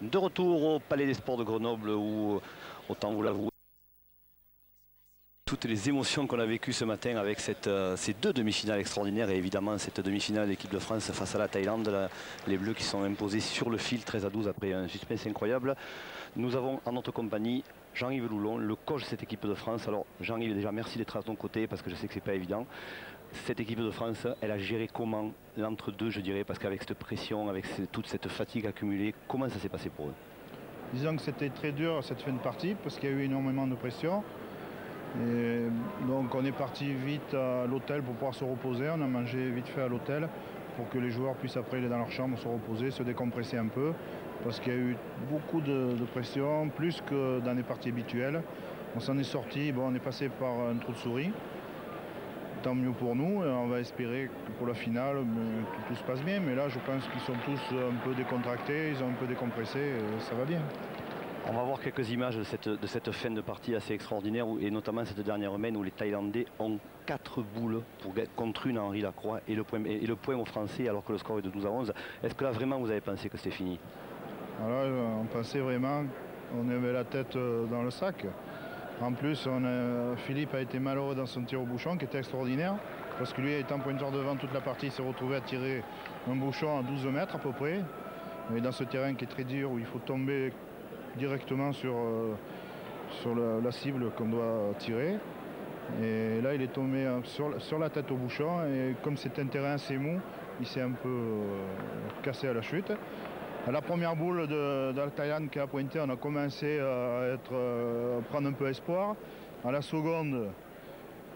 De retour au Palais des Sports de Grenoble où, autant vous l'avouer, toutes les émotions qu'on a vécues ce matin avec ces deux demi-finales extraordinaires et évidemment cette demi-finale de l'équipe de France face à la Thaïlande, les Bleus qui sont imposés sur le fil 13-12 après un suspense incroyable. Nous avons en notre compagnie Jean-Yves Loulon, le coach de cette équipe de France. Alors Jean-Yves, déjà merci d'être à ton côté parce que je sais que c'est pas évident. Cette équipe de France, elle a géré comment l'entre-deux, je dirais, parce qu'avec cette pression, avec toute cette fatigue accumulée, comment ça s'est passé pour eux? Disons que c'était très dur cette fin de partie parce qu'il y a eu énormément de pression. Et donc on est parti vite à l'hôtel pour pouvoir se reposer. On a mangé vite fait à l'hôtel pour que les joueurs puissent après aller dans leur chambre se reposer, se décompresser un peu. Parce qu'il y a eu beaucoup de pression, plus que dans les parties habituelles. On s'en est sorti, bon, on est passé par un trou de souris. Tant mieux pour nous, et on va espérer que pour la finale que tout se passe bien. Mais là je pense qu'ils sont tous un peu décontractés, ils ont un peu décompressé, et ça va bien. On va voir quelques images de cette fin de partie assez extraordinaire, et notamment cette dernière main où les Thaïlandais ont 4 boules contre une à Henri Lacroix et le point aux Français alors que le score est de 12-11. Est-ce que là vraiment vous avez pensé que c'était fini? Alors là, on pensait vraiment qu'on avait la tête dans le sac. En plus, Philippe a été malheureux dans son tir au bouchon qui était extraordinaire parce que lui, étant pointeur devant toute la partie, il s'est retrouvé à tirer un bouchon à 12 mètres à peu près. Et dans ce terrain qui est très dur où il faut tomber directement sur la cible qu'on doit tirer. Et là, il est tombé sur la tête au bouchon et comme c'est un terrain assez mou, il s'est un peu cassé à la chute. À la première boule de la Thaïlande qui a pointé, on a commencé à prendre un peu espoir. À la seconde,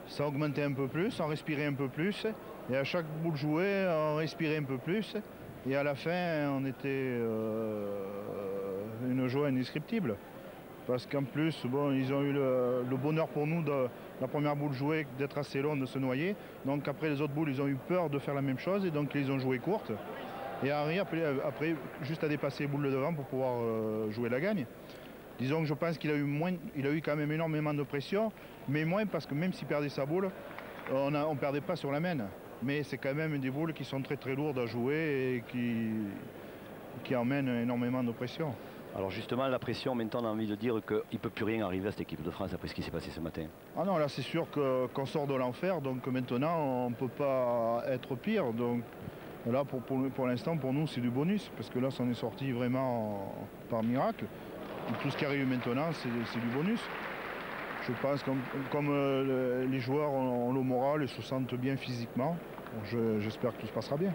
ça augmentait un peu plus, on respirait un peu plus. Et à chaque boule jouée, on respirait un peu plus. Et à la fin, on était une joie indescriptible. Parce qu'en plus, bon, ils ont eu le bonheur pour nous de la première boule jouée d'être assez long, de se noyer. Donc après les autres boules, ils ont eu peur de faire la même chose et donc ils ont joué courte. Et Henri, après, juste à dépasser les boules de devant pour pouvoir jouer la gagne. Disons que je pense qu'il a eu quand même énormément de pression, mais moins parce que même s'il perdait sa boule, on ne perdait pas sur la main. Mais c'est quand même des boules qui sont très très lourdes à jouer et qui emmènent énormément de pression. Alors justement, la pression, maintenant on a envie de dire qu'il ne peut plus rien arriver à cette équipe de France après ce qui s'est passé ce matin. Ah non, là c'est sûr qu'on sort de l'enfer, donc maintenant on ne peut pas être pire. Donc là pour l'instant pour nous c'est du bonus, parce que là ça en est sorti vraiment par miracle. Et tout ce qui arrive maintenant c'est du bonus. Je pense que comme les joueurs ont le moral et se sentent bien physiquement, j'espère que tout se passera bien.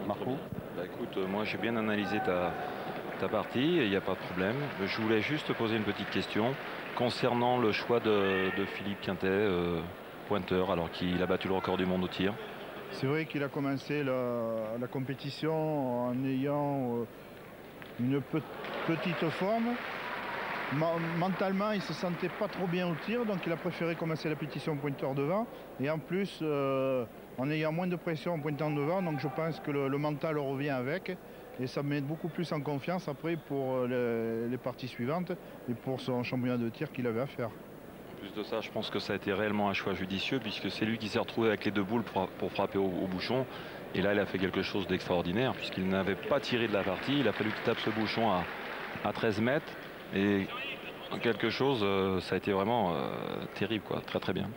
Marco? Bah écoute, moi j'ai bien analysé ta partie, il n'y a pas de problème. Je voulais juste poser une petite question concernant le choix de Philippe Quintet, pointeur, alors qu'il a battu le record du monde au tir. C'est vrai qu'il a commencé la compétition en ayant une petite forme. Mentalement, il ne se sentait pas trop bien au tir, donc il a préféré commencer la pétition pointeur devant. Et en plus, en ayant moins de pression en pointant devant, donc je pense que le mental revient avec. Et ça me met beaucoup plus en confiance après pour les parties suivantes et pour son championnat de tir qu'il avait à faire. En plus de ça, je pense que ça a été réellement un choix judicieux, puisque c'est lui qui s'est retrouvé avec les deux boules pour frapper au bouchon. Et là, il a fait quelque chose d'extraordinaire, puisqu'il n'avait pas tiré de la partie. Il a fallu qu'il tape ce bouchon à 13 mètres. Et quelque chose, ça a été vraiment terrible, quoi. Très très bien.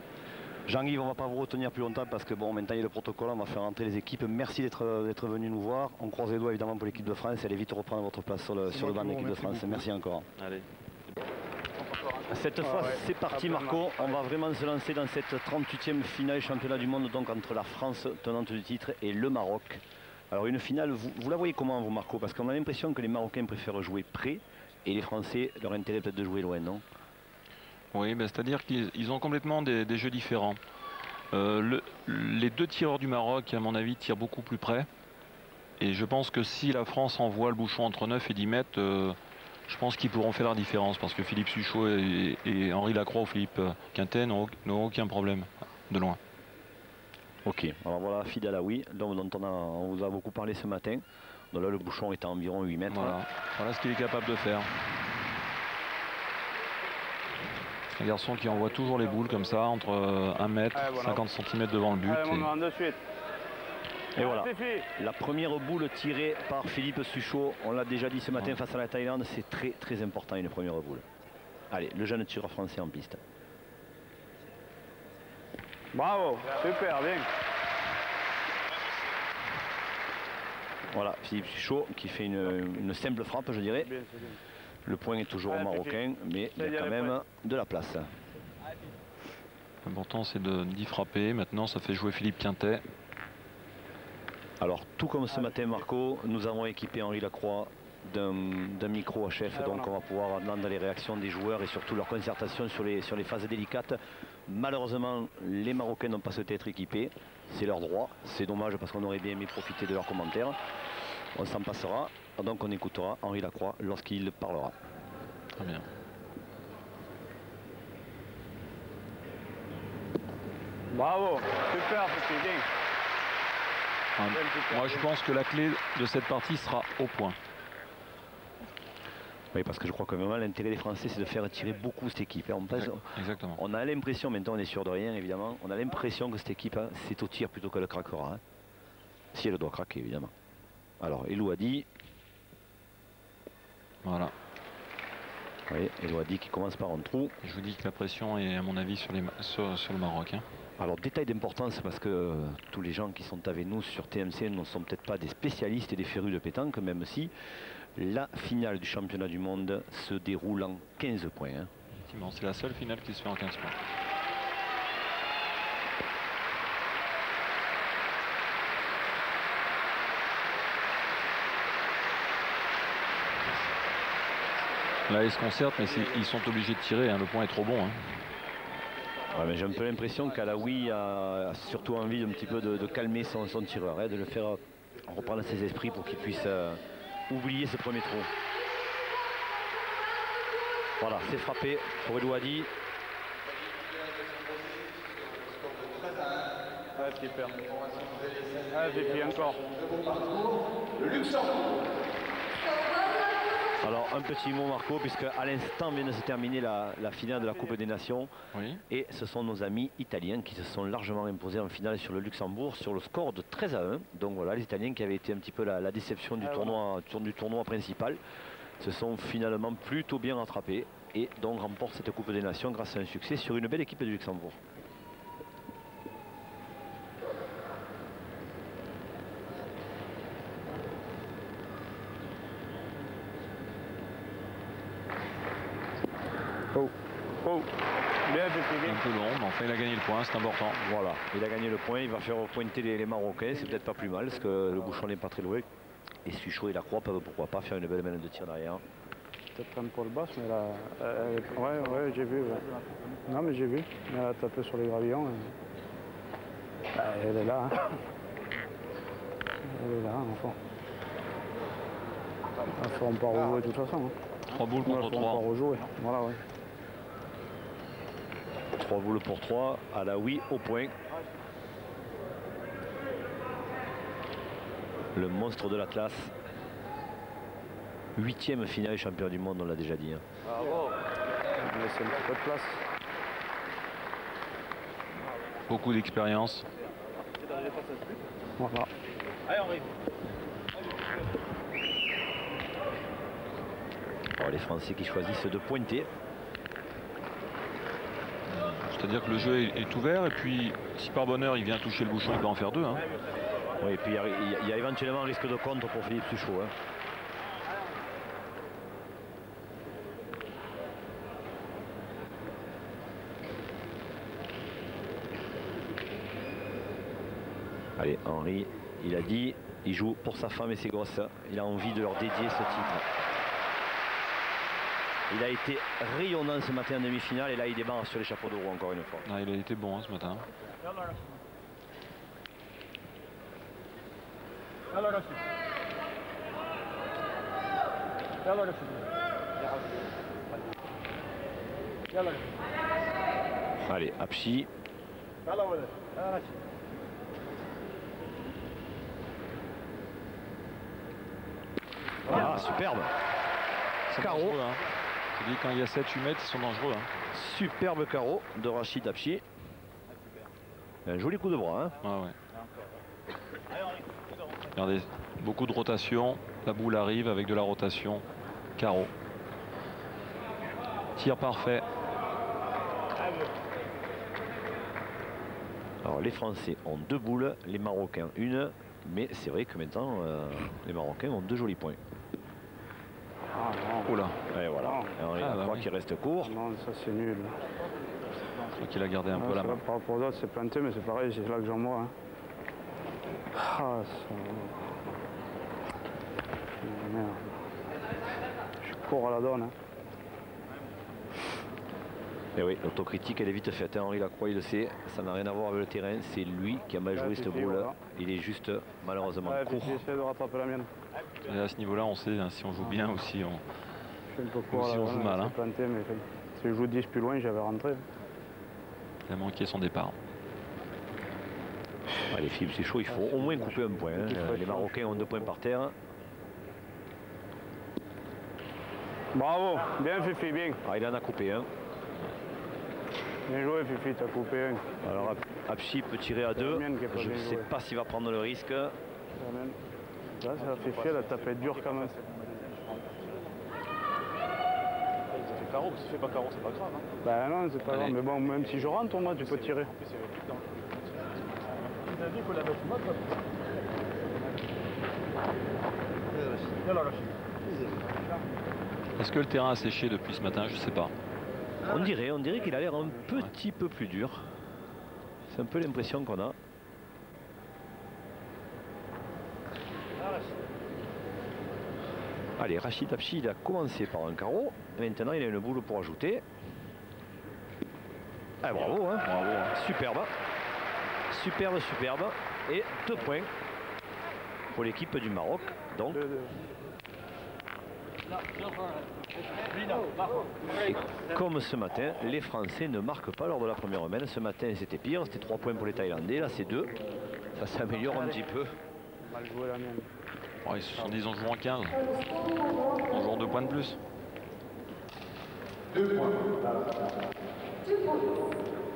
Jean-Yves, on ne va pas vous retenir plus longtemps parce que bon, maintenant il y a le protocole, on va faire rentrer les équipes. Merci d'être venu nous voir. On croise les doigts évidemment pour l'équipe de France. Allez vite reprendre votre place sur le banc de l'équipe de France. Merci encore. Allez. Cette fois, c'est parti Marco. On va vraiment se lancer dans cette 38e finale championnat du monde, donc entre la France, tenante du titre, et le Maroc. Alors une finale, vous la voyez comment vous Marco? Parce qu'on a l'impression que les Marocains préfèrent jouer près et les Français, leur intérêt peut-être de jouer loin, non? Oui, ben, c'est-à-dire qu'ils ont complètement des jeux différents. Les deux tireurs du Maroc, à mon avis, tirent beaucoup plus près. Et je pense que si la France envoie le bouchon entre 9 et 10 mètres, je pense qu'ils pourront faire la différence. Parce que Philippe Suchot et Henri Lacroix ou Philippe Quintet n'ont aucun problème de loin. Ok, alors voilà, Fidel Aoui, dont on vous a beaucoup parlé ce matin. Donc là, le bouchon est à environ 8 mètres. Voilà ce qu'il est capable de faire. Un garçon qui envoie toujours les boules comme ça, entre 1 mètre, 50 cm devant le but. Et voilà, la première boule tirée par Philippe Suchot. On l'a déjà dit ce matin face à la Thaïlande, c'est très très important une première boule. Allez, le jeune tireur français en piste. Bravo, super, bien. Voilà, Philippe Suchot qui fait une simple frappe, je dirais. Le point est toujours au Marocain, mais il y a quand même de la place. L'important c'est d'y frapper. Maintenant ça fait jouer Philippe Quintet. Alors tout comme ce matin Marco, nous avons équipé Henri Lacroix d'un micro HF, donc on va pouvoir entendre les réactions des joueurs et surtout leur concertation sur les phases délicates. Malheureusement, les Marocains n'ont pas souhaité être équipés, c'est leur droit, c'est dommage parce qu'on aurait bien aimé profiter de leurs commentaires. On s'en passera, donc on écoutera Henri Lacroix lorsqu'il parlera. Très bien. Bravo, super, petit bien. Moi je pense que la clé de cette partie sera au point. Oui, parce que je crois que vraiment l'intérêt des Français c'est de faire tirer beaucoup cette équipe. Exactement. On a l'impression, maintenant on est sûr de rien évidemment, on a l'impression que cette équipe c'est au tir plutôt qu'elle craquera. Si elle doit craquer évidemment. Alors Elou a dit. Voilà. Oui, Elou a dit qu'il commence par un trou. Je vous dis que la pression est à mon avis sur le Maroc. Alors détail d'importance parce que tous les gens qui sont avec nous sur TMC ne sont peut-être pas des spécialistes et des férus de pétanque, même si la finale du championnat du monde se déroule en 15 points. Effectivement, c'est la seule finale qui se fait en 15 points. Là, ils se concertent, mais ils sont obligés de tirer. Le point est trop bon. Ouais, mais j'ai un peu l'impression qu'Alaoui a surtout envie un petit peu de calmer son tireur, de le faire reprendre ses esprits pour qu'il puisse oublier ce premier trou. Voilà, c'est frappé pour Elou Hadi. Ouais, super. Ouais, j'ai encore. Le Luxembourg. Alors un petit mot Marco, puisque à l'instant vient de se terminer la finale de la Coupe des Nations. Oui. Et ce sont nos amis italiens qui se sont largement imposés en finale sur le Luxembourg sur le score de 13-1. Donc voilà, les Italiens qui avaient été un petit peu la déception du tournoi principal se sont finalement plutôt bien rattrapés et donc remportent cette Coupe des Nations grâce à un succès sur une belle équipe du Luxembourg. Oh, bien, petit bien. Un peu long, mais enfin il a gagné le point, c'est important. Voilà, il a gagné le point, il va faire pointer les Marocains, c'est peut-être pas plus mal parce que le bouchon n'est pas très loin. Et Suchot et Lacroix peuvent pourquoi pas faire une belle main de tir derrière. Peut-être un poil basse, mais là, ouais, j'ai vu. Ouais. Non, mais j'ai vu. Elle a tapé sur les gravillons. Elle est là. Elle est là, enfin. Il faut pas rejouer de toute façon. 3 boules contre 3. Pas rejouer. Voilà, ouais. 3 boules pour 3, Alaoui au point. Le monstre de l'Atlas. 8e finale champion du monde, on l'a déjà dit. Bravo. On laisse un petit peu de place. Beaucoup d'expérience. Voilà. Allez, Henri. Alors, les Français qui choisissent de pointer. C'est-à-dire que le jeu est ouvert et puis si par bonheur il vient toucher le bouchon, il peut en faire 2. Oui, et puis il y a éventuellement un risque de contre pour Philippe Suchot. Allez, Henri, il a dit, il joue pour sa femme et ses gosses. Il a envie de leur dédier ce titre. Il a été rayonnant ce matin en demi-finale et là il débarque sur les chapeaux de roue encore une fois. Ah, il a été bon ce matin. Allez, Apchi. Ah, superbe. Carreau. Je dis quand il y a 7-8 mètres, ils sont dangereux. Superbe carreau de Rachid Apchi. Un joli coup de bras. Ah ouais. Regardez, beaucoup de rotation. La boule arrive avec de la rotation. Carreau. Tir parfait. Alors les Français ont 2 boules, les Marocains 1. Mais c'est vrai que maintenant, les Marocains ont 2 jolis points. Ah non. Oula. Et voilà. Non. Et Henri Lacroix qui reste court. Non, ça c'est nul. Je crois qu'il a gardé un peu la main. Par rapport aux autres, c'est planté, mais c'est pareil, c'est là que j'en vois. Hein. Ah, ça... Merde. Je suis court à la donne. Hein. Et oui, l'autocritique elle est vite faite, hein. Henri Lacroix il le sait, ça n'a rien à voir avec le terrain, c'est lui qui a mal joué cette boule. Voilà. Il est juste malheureusement court. J'essaie de rattraper la mienne. Et à ce niveau-là, on sait hein, si on joue bien ou si on... Je suis un peu court si à la on joue donne, mal, hein. c'est planté, mais si je joue 10 plus loin, j'avais rentré. Il a manqué son départ. Allez Philippe, c'est chaud, il faut au moins couper un point. Hein. Les Marocains ont 2 points par terre. Bravo, bien Fifi, bien. Ah, il en a coupé un. Bien joué Fifi, t'as coupé un. Alors Apchi peut tirer à 2. la mienne qui est pas Je ne bien sais jouée. pas s'il va prendre le risque. Là, ça Fifi, elle a tapé dur quand même. Ça fait carreau, si tu fais pas carreau, c'est pas grave. Hein. Bah non, c'est pas grave, mais bon, même si je rentre, moi, tu peux tirer. Est-ce que le terrain a séché depuis ce matin? Je sais pas. On dirait qu'il a l'air un petit peu plus dur. C'est un peu l'impression qu'on a. Allez, Rachid Apchi, il a commencé par un carreau. Maintenant, il a une boule pour ajouter. Ah, bravo, hein. Bravo. Hein. Superbe. Superbe, superbe. Et 2 points pour l'équipe du Maroc. Donc, et comme ce matin, les Français ne marquent pas lors de la première semaine. Ce matin, c'était pire. C'était 3 points pour les Thaïlandais. Là, c'est 2. Ça s'améliore un petit peu. Mal joué la mienne. Oh, ils se sont dit, ils ont joué en 15. On joue en 2 points de plus.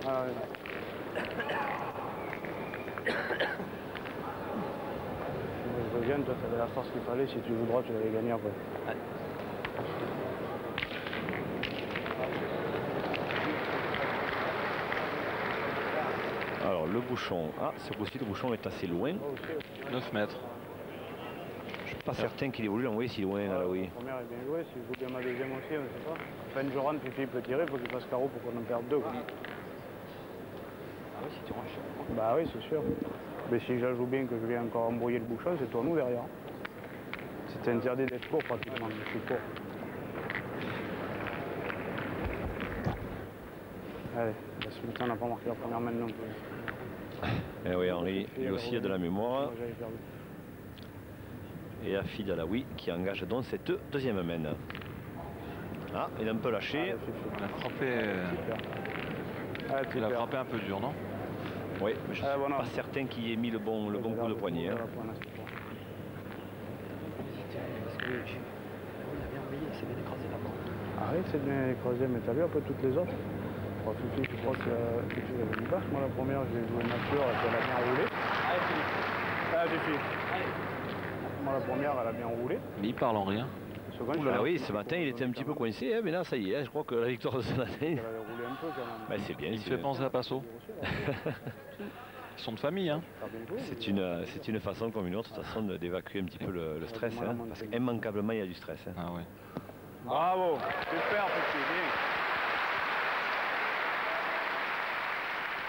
Ah, ouais. Je reviens, toi, tu avais la force qu'il fallait. Si tu joues droit, tu l'avais gagné après. Alors, le bouchon. Ah, ce coup-ci, le bouchon est assez loin. 9 mètres. Je suis pas certain qu'il ait voulu l'envoyer si loin, là, oui. La première est bien jouée. Si je joue bien ma deuxième aussi, on ne sait pas. Enfin, je rentre, Fifi peut tirer, il faut qu'il fasse carreau pour qu'on en perde 2. Quoi. Ah oui, si tu ranges. Bah oui, c'est sûr. Mais si je la joue bien, que je viens encore embrouiller le bouchon, c'est toi nous derrière. C'était interdit d'être court pratiquement, mais je suis court. Allez, la Sultan n'a pas marqué la première main non plus. Eh oui, Henri, lui aussi a de la mémoire. Moi, j'avais perdu. Et Afid Alaoui qui engage donc cette deuxième main. Ah, il a un peu lâché. Allez, Fifi. Il a frappé, Allez, il a super. frappé un peu dur, non? Oui, mais je ne Ah, suis voilà. pas certain qu'il ait mis le bon coup de poignet. Hein. Arrête, c'est bien écrasé, mais t'as vu un peu toutes les autres? Oh, Fifi, je crois que tu avais une vache. Moi, la première, je l'ai joué nature, elle a bien roulé. Allez, Fifi. Allez, Fifi. Moi, la première, elle a bien roulé. Mais il parle en rien. Ah oui, ce matin, il était un petit peu coincé, hein, mais là, ça y est, hein, je crois que la victoire de ce matin, Elle avait roulé un peu quand même. bah, c'est bien. Il fait penser à Passo. Ils sont de famille, hein. C'est une façon comme une autre, de toute façon, d'évacuer un petit peu le stress. Hein, parce qu'immanquablement, il y a du stress. Hein. Ah ouais. Bravo, super petit, bien.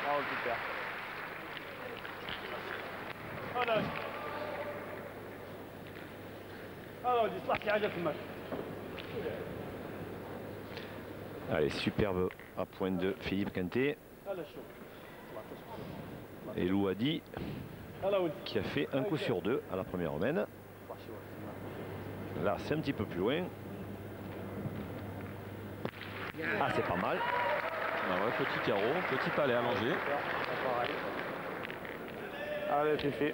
Bravo, super. Allez, superbe à point de Philippe Quintet. Et Louadi qui a fait un coup sur 2 à la première romaine. Là, c'est un petit peu plus loin. Ah, c'est pas mal. Ah ouais, petit carreau, petit palais à manger. Allez, Fifi.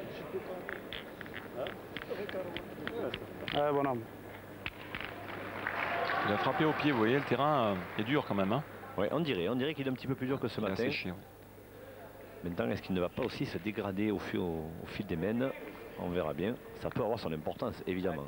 Allez, bon homme. Il a frappé au pied, vous voyez, le terrain est dur quand même. Hein. Ouais, on dirait qu'il est un petit peu plus dur que ce Il a matin. séché, ouais. Maintenant, est-ce qu'il ne va pas aussi se dégrader au fil des mènes? On verra bien. Ça peut avoir son importance, évidemment.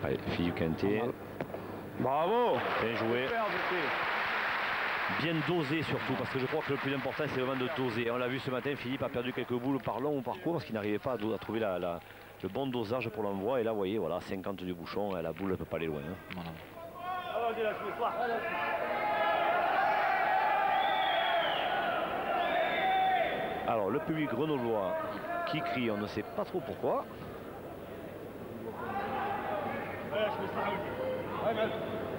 Allez, Philippe Quintet. Bravo. Bien joué. Super, Bien dosé surtout, parce que je crois que le plus important c'est vraiment de doser. On l'a vu ce matin, Philippe a perdu quelques boules par long ou par court parce qu'il n'arrivait pas à trouver le bon dosage pour l'envoi. Et là, vous voyez, voilà, 50 du bouchon, la boule ne peut pas aller loin. Hein. Voilà. Alors, le public grenoblois qui crie, on ne sait pas trop pourquoi.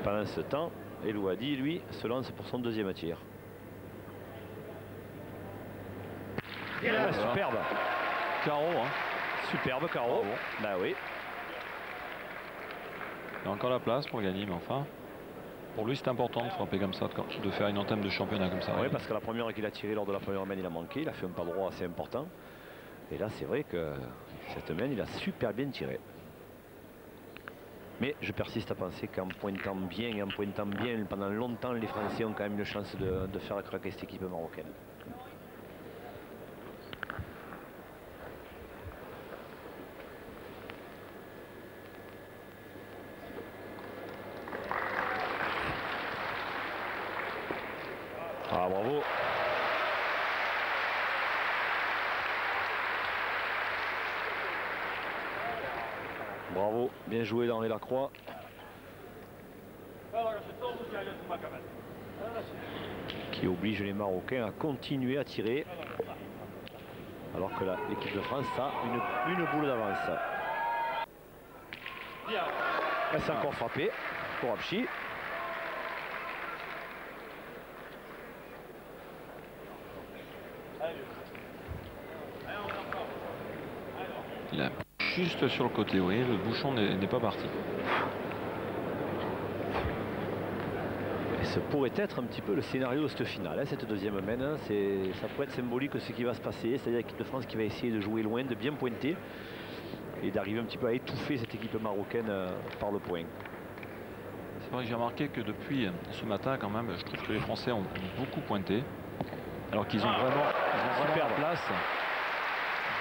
Pendant ce temps, Elouadi, lui, se lance pour son deuxième tir. Ah, superbe. Carreau, hein. Superbe carreau. Bah oui. Il y a encore la place pour gagner, mais enfin, pour lui c'est important de frapper comme ça, de faire une entame de championnat comme ça. Oui, parce que la première qu'il a tirée lors de la première main, il a manqué. Il a fait un pas droit assez important. Et là, c'est vrai que cette main, il a super bien tiré. Mais je persiste à penser qu'en pointant bien et en pointant bien, pendant longtemps, les Français ont quand même une chance de faire craquer cette équipe marocaine. Ah, bravo. Bravo, bien joué dans les Lacroix. Qui oblige les Marocains à continuer à tirer. Alors que l'équipe de France a une boule d'avance. Elle s'est encore frappée pour Apchi. Il a juste sur le côté, oui, le bouchon n'est pas parti. Et ce pourrait être un petit peu le scénario de cette finale, hein, cette deuxième main. Hein, ça pourrait être symbolique de ce qui va se passer, c'est-à-dire l'équipe de France qui va essayer de jouer loin, de bien pointer et d'arriver un petit peu à étouffer cette équipe marocaine par le point. C'est vrai que j'ai remarqué que depuis ce matin, quand même, je trouve que les Français ont beaucoup pointé, alors qu'ils ont vraiment la place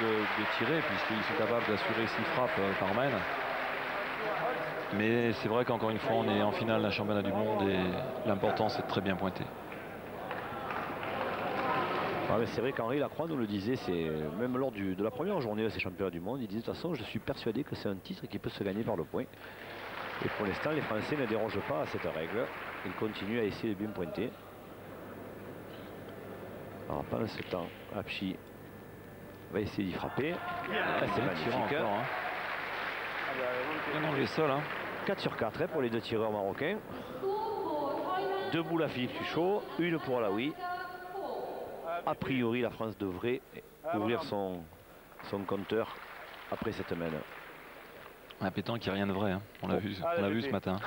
de tirer, puisqu'ils sont capables d'assurer 6 frappes par main. Mais c'est vrai qu'encore une fois, on est en finale d'un championnat du monde et l'important, c'est de très bien pointer. Ah, c'est vrai qu'Henri Lacroix nous le disait, même lors de la première journée de ces championnats du monde, il disait de toute façon, je suis persuadé que c'est un titre qui peut se gagner par le point. Et pour l'instant, les Français ne dérogent pas à cette règle. Ils continuent à essayer de bien pointer. Alors pendant ce temps, Apchi va essayer d'y frapper. Ah, c'est magnifique. Encore, hein. Non, les sols, hein. 4 sur 4 hein, pour les deux tireurs marocains. 2 boules à Philippe Suchot, une pour Alaoui. A priori, la France devrait ouvrir son compteur après cette main. Un pétanque qui n'a rien de vrai, hein. On l'a vu ce matin.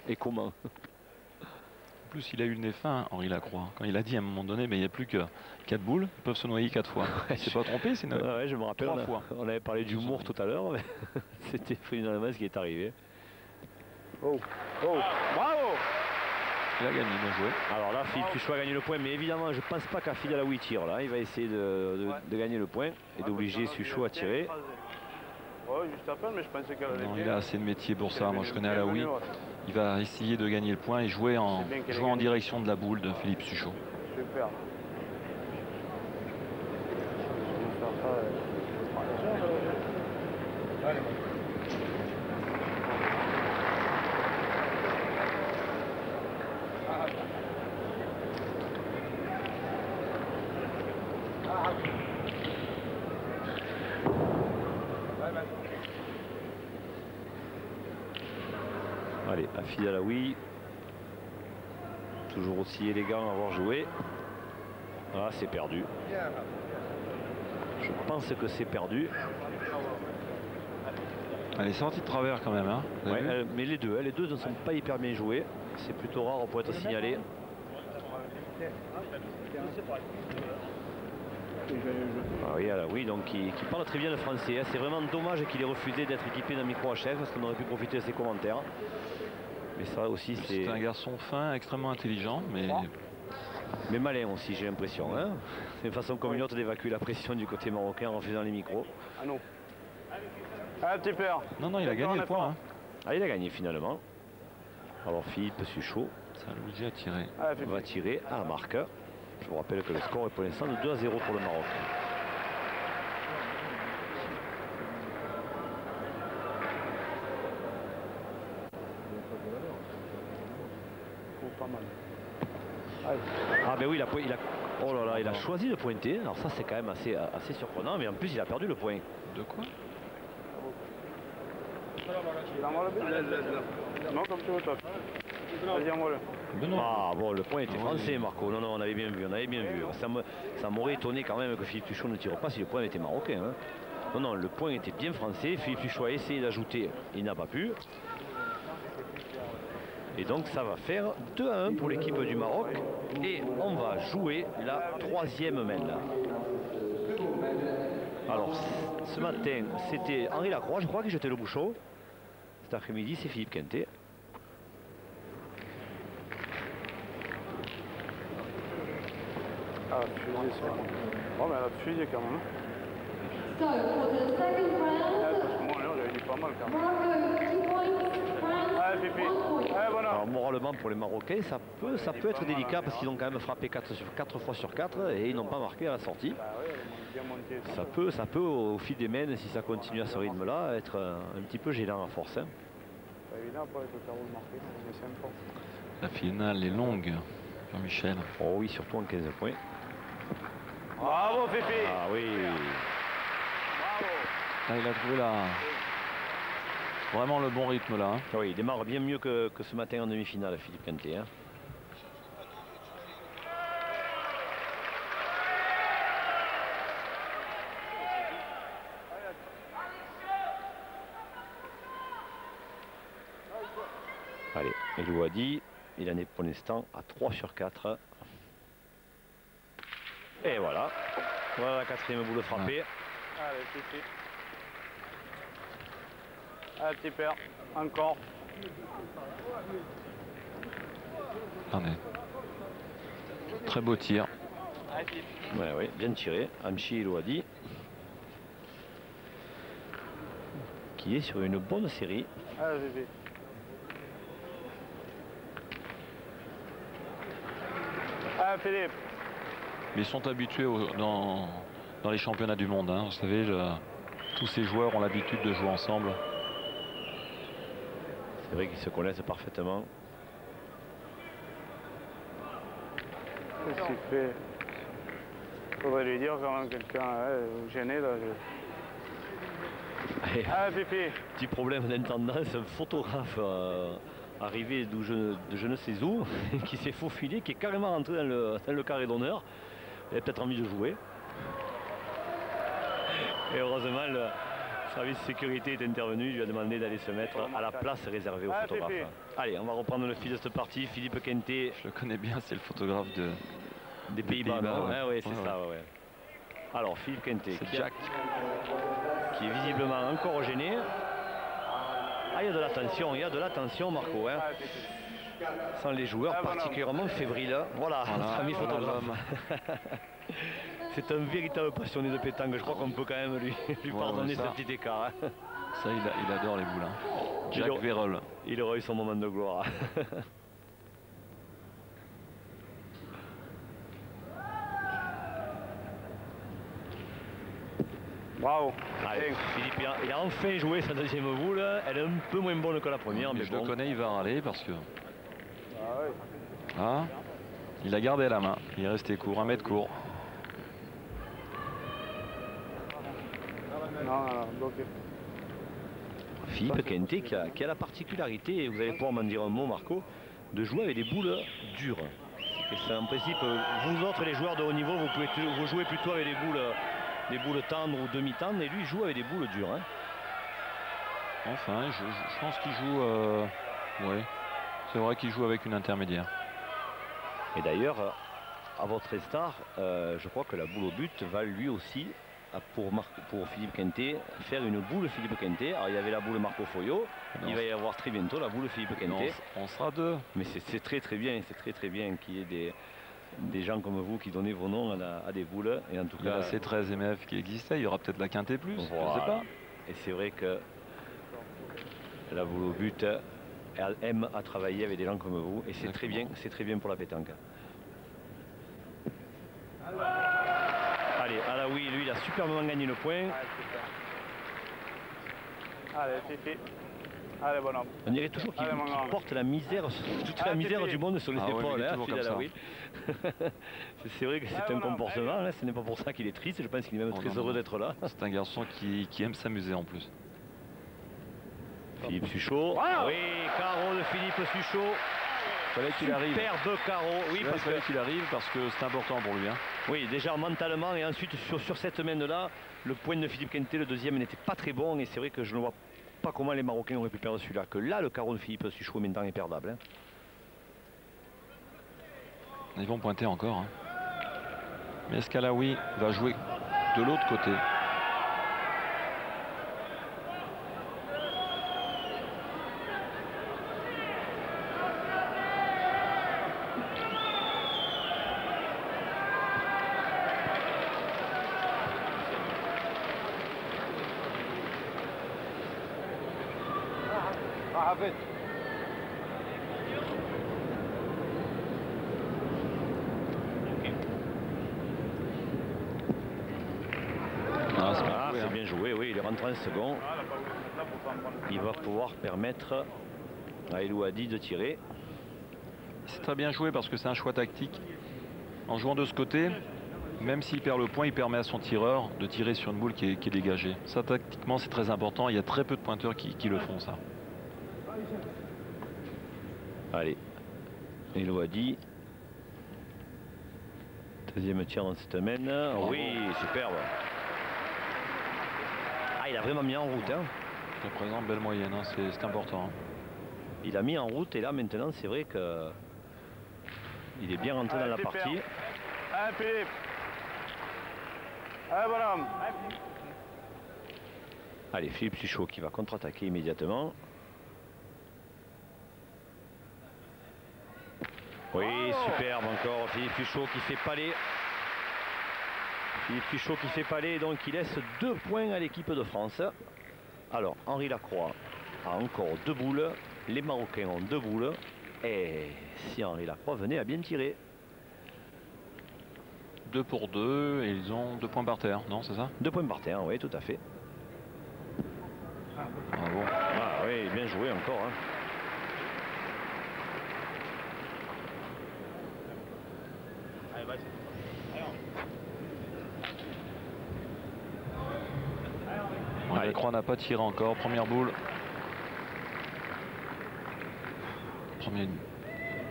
Et comment? En plus, il a eu le nez fin, Henri Lacroix. Quand il a dit à un moment donné, mais il n'y a plus que 4 boules, ils peuvent se noyer 4 fois. Il s'est pas trompé, c'est ouais, je me rappelle, 3 fois. On avait parlé d'humour tout à l'heure, mais c'était finalement ce qui est arrivé. Oh, oh, bravo. Il a gagné, bien joué. Alors là, Philippe Suchot a gagné le point, mais évidemment, je ne pense pas qu'Afid Alaoui tire là. Il va essayer de gagner le point et d'obliger Suchot à tirer. Ouais, juste à peine, mais je pensais qu'elle allait. Non, il a assez de métier pour ça. Moi, je connais Alaoui. Il va essayer de gagner le point et jouer en direction de la boule de Philippe Suchot. Super. Allez, Afid Alaoui. Toujours aussi élégant à avoir joué. Ah, c'est perdu. Je pense que c'est perdu. Elle est sortie de travers quand même. Hein. Ouais, mais les deux ne sont pas hyper bien joués. C'est plutôt rare pour être signalé. Ah oui, alors, oui, donc qui parle très bien le français. Hein. C'est vraiment dommage qu'il ait refusé d'être équipé d'un micro HF parce qu'on aurait pu profiter de ses commentaires. Mais ça aussi, c'est un garçon fin, extrêmement intelligent, mais malin aussi, j'ai l'impression. Hein. C'est une façon comme une autre d'évacuer la pression du côté marocain en faisant les micros. Ah non. Ah, petit père. Non, il a gagné le point. Hein. Ah, il a gagné finalement. Alors Philippe Suchot, ça lui a tiré. Va tirer à la marque. Je vous rappelle que le score est pour l'instant de 2-0 pour le Maroc. Pas mal. Ah ben oui, oh là là, il a choisi de pointer. Alors ça c'est quand même assez surprenant, mais en plus il a perdu le point. De quoi? Non, comme tu veux, toi. Vas-y, envoie-le. Ah bon, le point était français, Marco. Non, on avait bien vu, Ça m'aurait étonné quand même que Philippe Suchot ne tire pas si le point était marocain. Hein. Non, le point était bien français. Philippe Suchot a essayé d'ajouter, il n'a pas pu. Et donc ça va faire 2-1 pour l'équipe du Maroc. Et on va jouer la troisième mêle. Alors, ce matin, c'était Henri Lacroix, je crois, qui jetait le bouchon. Cet après-midi, c'est Philippe Quintet. Ah, fusée, c'est bon. Oh, mais elle a fusé quand même. So, for the second round, Parce que moi, là, j'avais dit pas mal quand même. Morocco 2 points, France Allez, Pipi. 1 point. Allez, voilà. Alors moralement pour les Marocains, ça peut être délicat parce qu'ils ont quand même frappé 4 fois sur 4 et ils n'ont pas marqué à la sortie. Bah oui, elle est bien montée. Ça peut au fil des mains, si ça continue à ce rythme-là, être un petit peu gênant à force. Hein. C'est évident, après, avec le carreau marqué, mais c'est important. La finale est longue, Jean-Michel. Oh oui, surtout en 15 points. Bravo, Pipi. Ah oui. Bravo. Là, il a trouvé vraiment le bon rythme là. Hein. Oui, il démarre bien mieux que ce matin en demi-finale, Philippe Quintet. Hein. Allez, Elou a dit, il en est pour l'instant à 3 sur 4. Et voilà. Voilà la quatrième boule frappée. Allez, Pipi. Allez, petit père. Encore. Attendez. Très beau tir. Ouais, oui, bien tiré. Amchi Elou a dit. Qui est sur une bonne série. Allez, Pipi. Allez, Philippe. Mais ils sont habitués dans les championnats du monde. Hein. Vous savez, tous ces joueurs ont l'habitude de jouer ensemble. C'est vrai qu'ils se connaissent parfaitement. Qu'est-ce qu'il fait? Faudrait lui dire quand même quelqu'un gêné là. Allez, Pipi. Petit problème d'intendance, un photographe arrivé de je ne sais où, qui s'est faufilé, qui est carrément rentré dans le carré d'honneur. Il a peut-être envie de jouer. Et heureusement, le service de sécurité est intervenu, il lui a demandé d'aller se mettre à la place réservée aux photographes. Allez, on va reprendre le fil de cette partie. Philippe Quintet. Je le connais bien, c'est le photographe des Pays-Bas. Ouais. Oui, c'est ça. Ouais. Alors, Philippe Quintet, qui est visiblement encore gêné. Ah, il y a de l'attention, Marco. Hein. Sans les joueurs particulièrement fébriles. Voilà, notre ami photographe. C'est un véritable passionné de pétanque. Je crois qu'on peut quand même lui pardonner ce petit écart. Hein. Ça, il adore les boules. Hein. Jacques Vérol. Il aura eu son moment de gloire. Bravo. Allez, Philippe, il a enfin joué sa deuxième boule. Elle est un peu moins bonne que la première. Mais je bon. le connais, il va râler parce que... Ah ouais. Ah, il a gardé la main. Il est resté court, 1 mètre court. Non, bloqué. Philippe Quintet qui a la particularité, et vous allez pouvoir m'en dire un mot, Marco, de jouer avec des boules dures. Et c'est en principe, vous autres les joueurs de haut niveau, vous jouez plutôt avec des boules tendres ou demi-tendres, et lui il joue avec des boules dures. Hein. Enfin, je pense qu'il joue... Oui, c'est vrai qu'il joue avec une intermédiaire. Et d'ailleurs, à votre instar, je crois que la boule au but va lui aussi, pour Philippe Quintet, faire une boule Philippe Quintet. Alors il y avait la boule Marco Foyot, il va y avoir très bientôt la boule Philippe Quintet. On sera deux. Mais c'est très bien, c'est très bien qu'il y ait des gens comme vous qui donnez vos noms à des boules. Et en tout Il y a cas, la C13 MF qui existait, il y aura peut-être la Quintet plus, voilà. je sais pas. Et c'est vrai que la boule au but, elle aime à travailler avec des gens comme vous. Et c'est très bien pour la pétanque. Allez, Alaoui, lui, il a superbement gagné le point. Allez, Fifi. Allez, bonhomme. On dirait toujours qu'il Allez, mon grand. porte la misère, toute la misère du monde sur les Ah ouais, épaules, mais il est hein, toujours Phil comme ça. Alaoui. C'est vrai que c'est un comportement, hein, ce n'est pas pour ça qu'il est triste, je pense qu'il est même très heureux d'être là. C'est un garçon qui aime s'amuser en plus. Philippe Suchot, oui, carreau de Philippe Suchot. Fallait qu'il arrive. Superbe carreau, oui, parce fallait que qu'il arrive parce que c'est important pour lui. Hein. oui, déjà mentalement et ensuite sur cette main-là, le point de Philippe Quintet, le deuxième, n'était pas très bon et c'est vrai que je ne vois pas comment les Marocains auraient pu perdre celui-là. Que là, le carreau de Philippe Suchot maintenant est perdable. Hein. Ils vont pointer encore. Hein. Mais est-ce qu'Alaoui va jouer de l'autre côté? C'est bien joué, oui, il est rentré en second. Il va pouvoir permettre à El Ouadi de tirer. C'est très bien joué parce que c'est un choix tactique. En jouant de ce côté, même s'il perd le point, il permet à son tireur de tirer sur une boule qui est dégagée. Ça, tactiquement, c'est très important. Il y a très peu de pointeurs qui le font, ça. Allez, El Ouadi. Deuxième tir dans cette semaine. Oui, superbe. Ah, il a vraiment mis en route. Hein. Ça présente belle moyenne, hein. C'est important. Hein. Il a mis en route et là maintenant c'est vrai que il est bien rentré dans la partie. Allez, Philippe. Allez, bonhomme. Allez, Philippe Suchot qui va contre-attaquer immédiatement. Oui, superbe encore. Philippe Suchot qui fait palais. Philippe Suchot qui fait palais, donc il laisse 2 points à l'équipe de France. Alors, Henri Lacroix a encore 2 boules. Les Marocains ont 2 boules. Et si Henri Lacroix venait à bien tirer. 2 pour 2 et ils ont 2 points par terre, non, c'est ça? 2 points par terre, oui, tout à fait. Bravo. Ah oui, bien joué encore. Hein. Allez, vas-y. Ouais, Lacroix n'a pas tiré encore. Première boule. Premier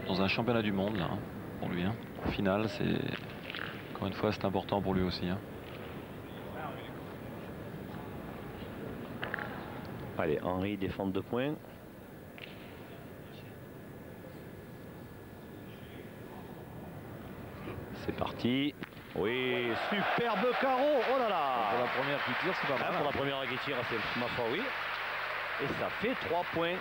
dans un championnat du monde, là, hein, pour lui. Hein. Au final, c'est encore une fois, c'est important pour lui aussi. Hein. Allez, Henri défend 2 points. C'est parti. Oui, superbe carreau. Oh là là. Pour la première qui tire, c'est pas mal. Pour la première qui tire, c'est ma foi, oui. Et ça fait 3 points.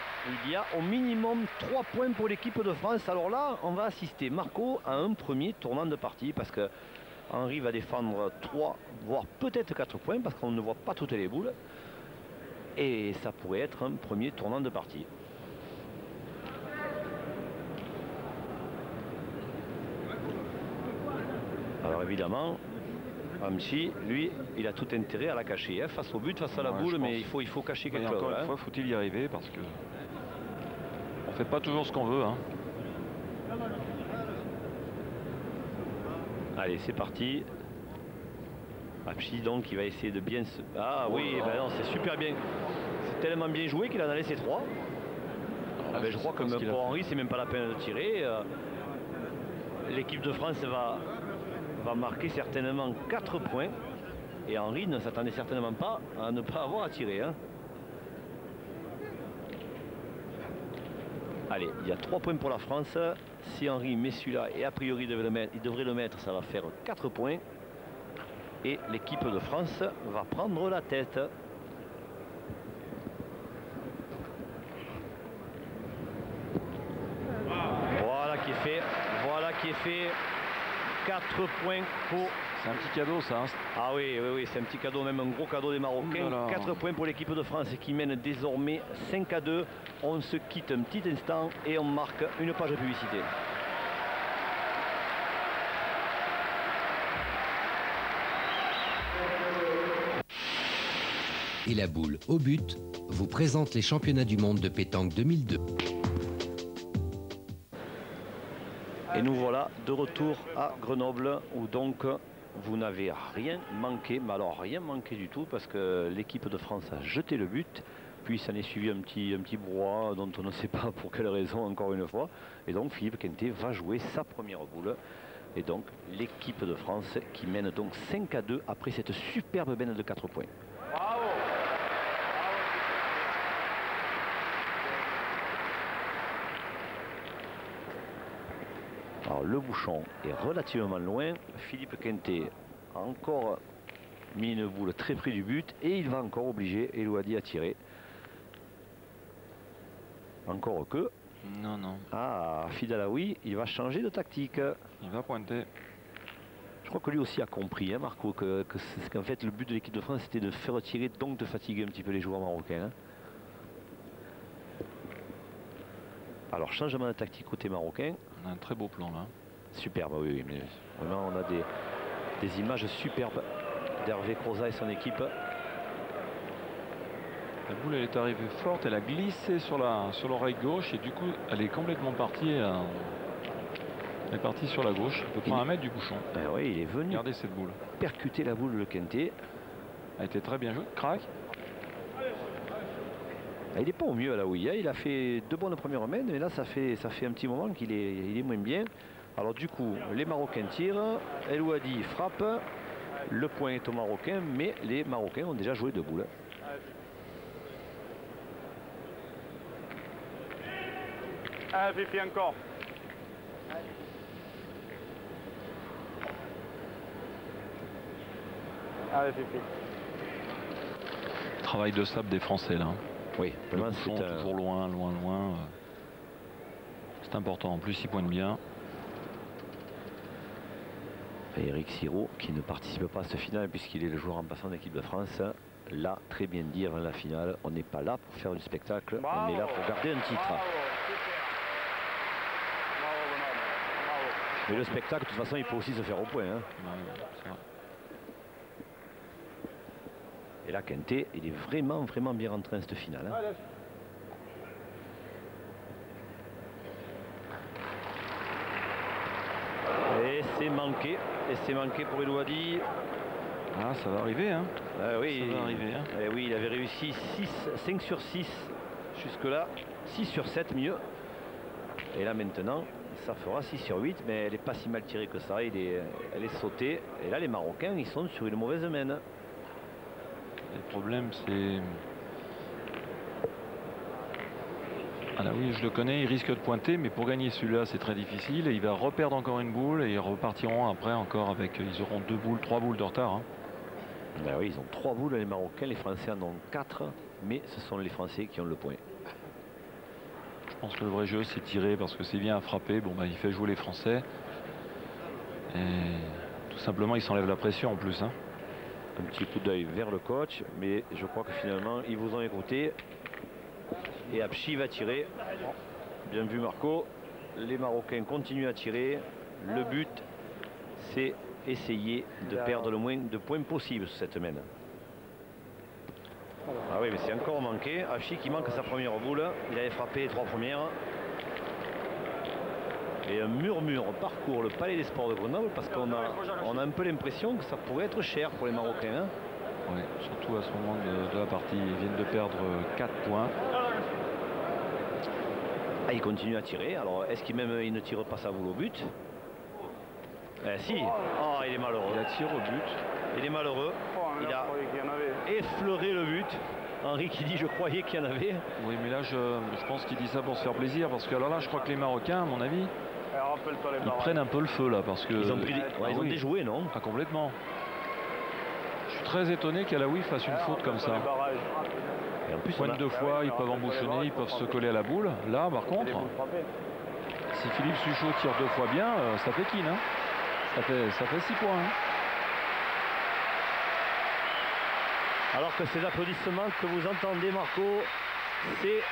Il y a au minimum 3 points pour l'équipe de France. Alors là, on va assister, Marco, à un premier tournant de partie parce que Henri va défendre 3, voire peut-être 4 points parce qu'on ne voit pas toutes les boules. Et ça pourrait être un premier tournant de partie. Alors évidemment, Hamchi, lui, il a tout intérêt à la cacher, hein, face au but, face à la boule, mais il faut cacher quelque chose. Encore une hein. fois, faut-il y arriver parce que on fait pas toujours ce qu'on veut. Hein. Allez, c'est parti. Hamchi, donc, il va essayer de bien se... Ah oui, ben non, c'est super bien. C'est tellement bien joué qu'il en a laissé 3. Ah ben, je crois que pour Henri, c'est même pas la peine de tirer. L'équipe de France va marquer certainement 4 points. Et Henri ne s'attendait certainement pas à ne pas avoir à tirer. Hein. Allez, il y a 3 points pour la France. Si Henri met celui-là, et a priori il devrait le mettre, ça va faire 4 points. Et l'équipe de France va prendre la tête. Voilà qui est fait. Voilà qui est fait. 4 points pour... C'est un petit cadeau ça. Hein. Ah oui, oui, oui, c'est un petit cadeau, même un gros cadeau des Marocains. Voilà. 4 points pour l'équipe de France qui mène désormais 5-2. On se quitte un petit instant et on marque une page de publicité. Et la boule au but vous présente les championnats du monde de pétanque 2002. Et nous voilà de retour à Grenoble où donc vous n'avez rien manqué, mais alors rien manqué du tout parce que l'équipe de France a jeté le but. Puis ça n'est suivi un petit brouhaha dont on ne sait pas pour quelle raison encore une fois. Et donc Philippe Quintet va jouer sa première boule. Et donc l'équipe de France qui mène donc 5-2 après cette superbe benne de 4 points. Bravo. Alors le bouchon est relativement loin. Philippe Quintet a encore mis une boule très près du but et il va encore obliger Elouadi à tirer. Encore que. Non, non. Ah, Fidalaoui, il va changer de tactique. Il va pointer. Je crois que lui aussi a compris, hein, Marco, qu'en fait le but de l'équipe de France c'était de faire tirer, donc de fatiguer un petit peu les joueurs marocains. Hein. Alors changement de tactique côté marocain. On a un très beau plan là. Superbe, oui, oui, mais vraiment on a des images superbes d'Hervé Croza et son équipe. La boule elle est arrivée forte, elle a glissé sur l'oreille gauche et du coup elle est complètement partie. Elle est partie sur la gauche, à peu près 1 mètre du bouchon. Ben oui, il est venu Regardez cette boule. percuter la boule de Quintet. Elle a été très bien jouée. Crac. Il n'est pas au mieux là, oui. Il a fait 2 bonnes premières mains, mais là ça fait un petit moment qu'il est moins bien. Alors du coup, les Marocains tirent, Elouadi frappe, le point est au Marocain, mais les Marocains ont déjà joué 2 boules. Ah, Fifi encore. Allez, Fifi. Travail de sable des Français là. Oui, Le vraiment bouchon c'est toujours loin, loin, loin. C'est important. En plus, il pointe bien. Eric Siro qui ne participe pas à ce final puisqu'il est le joueur en passant de l'équipe de France. Là, très bien dit avant la finale, on n'est pas là pour faire du spectacle, Bravo. on est là pour garder un titre. Bravo, super. Bravo, bonhomme. Bravo. Mais le spectacle, de toute façon, il faut aussi se faire au point. Hein. Ouais, c'est vrai. Et là, Quintet, il est vraiment bien rentré dans cette finale. Hein. Allez. Et c'est manqué pour Elouadi. Ah, ça va arriver, hein. Oui, Ça va arriver, hein. Oui, il avait réussi 5 sur 6 jusque-là, 6 sur 7 mieux. Et là maintenant, ça fera 6 sur 8, mais elle n'est pas si mal tirée que ça, elle est sautée. Et là, les Marocains, ils sont sur une mauvaise main. Le problème, c'est... Ah là oui, je le connais, il risque de pointer, mais pour gagner celui-là, c'est très difficile. Et il va reperdre encore une boule et ils repartiront après encore avec... Ils auront 2 boules, 3 boules de retard. Hein. Ben oui, ils ont 3 boules, les Marocains, les Français en ont 4, mais ce sont les Français qui ont le point. Je pense que le vrai jeu, c'est tirer parce que c'est bien à frapper. Bon, bah, il fait jouer les Français. Et tout simplement, il s'enlève la pression en plus. Hein. Un petit coup d'œil vers le coach, mais je crois que finalement, ils vous ont écouté. Et Apchi va tirer. Bien vu Marco. Les Marocains continuent à tirer. Le but, c'est essayer de perdre le moins de points possible sur cette mène. Ah oui, mais c'est encore manqué. Apchi qui manque sa première boule. Il avait frappé les 3 premières. Et un murmure parcourt le palais des sports de Grenoble parce qu'on a un peu l'impression que ça pourrait être cher pour les Marocains. Hein. Oui, surtout à ce moment de la partie. Ils viennent de perdre 4 points. Ah, il continue à tirer. Alors, est-ce qu'il ne tire pas sa boule au but? Si. Oh, il est malheureux. Il tire au but. Il est malheureux. Il a effleuré le but. Henri qui dit je croyais qu'il y en avait. Oui, mais là, je pense qu'il dit ça pour se faire plaisir. Parce que alors là, je crois que les Marocains, à mon avis, ils prennent un peu le feu là. Parce que, Ils ont, pris ils ont oui. déjoué, non? Ah, complètement. Je suis très étonné qu'Alaoui fasse une faute comme ça. Et en plus, Pointe deux fois, ils peuvent embouchonner, ils peuvent se coller à la boule. Là, par contre, si Philippe Suchot tire 2 fois bien, ça fait kin. Hein. Ça fait 6 points. Hein. Alors que ces applaudissements que vous entendez, Marco, c'est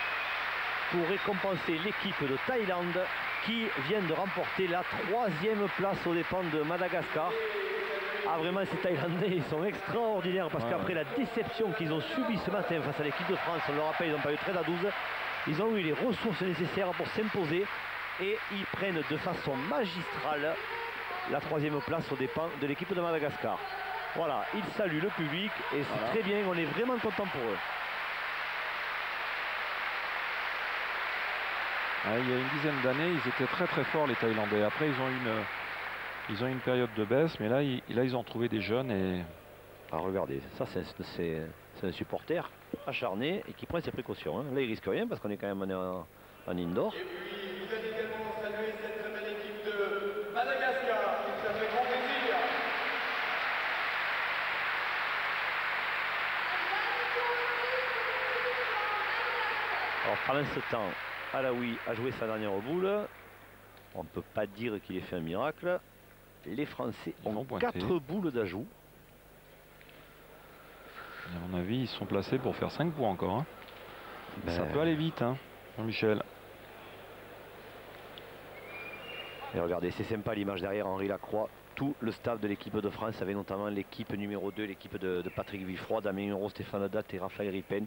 pour récompenser l'équipe de Thaïlande qui vient de remporter la 3e place aux dépens de Madagascar. Ah, vraiment, ces Thaïlandais, ils sont extraordinaires parce qu'après la déception qu'ils ont subie ce matin face à l'équipe de France, on le rappelle, ils n'ont pas eu 13 à 12, ils ont eu les ressources nécessaires pour s'imposer et ils prennent de façon magistrale la 3e place aux dépens de l'équipe de Madagascar. Voilà, ils saluent le public et c'est très bien, on est vraiment content pour eux. Ah, il y a une dizaine d'années, ils étaient très très forts les Thaïlandais. Après, ils ont eu une période de baisse, mais là, ils ont trouvé des jeunes et... Ah, regardez, ça c'est un supporter acharné et qui prend ses précautions. Hein. Là, il risque rien parce qu'on est quand même en indoor. Et puis, vous êtes également saluer cette très belle équipe de Madagascar, qui nous a fait grand plaisir. Alors, pendant ce temps, Alaoui a joué sa dernière boule. On ne peut pas dire qu'il ait fait un miracle. Les Français ont 4 boules d'ajout. À mon avis, ils sont placés pour faire 5 points encore. Hein. Ben... Ça peut aller vite, hein, Jean-Michel. Et regardez, c'est sympa l'image derrière Henri Lacroix. Tout le staff de l'équipe de France, avec notamment l'équipe numéro 2, l'équipe de Patrick Villefroy, Damien Hureau, Stéphane Datt et Raphaël Ripen,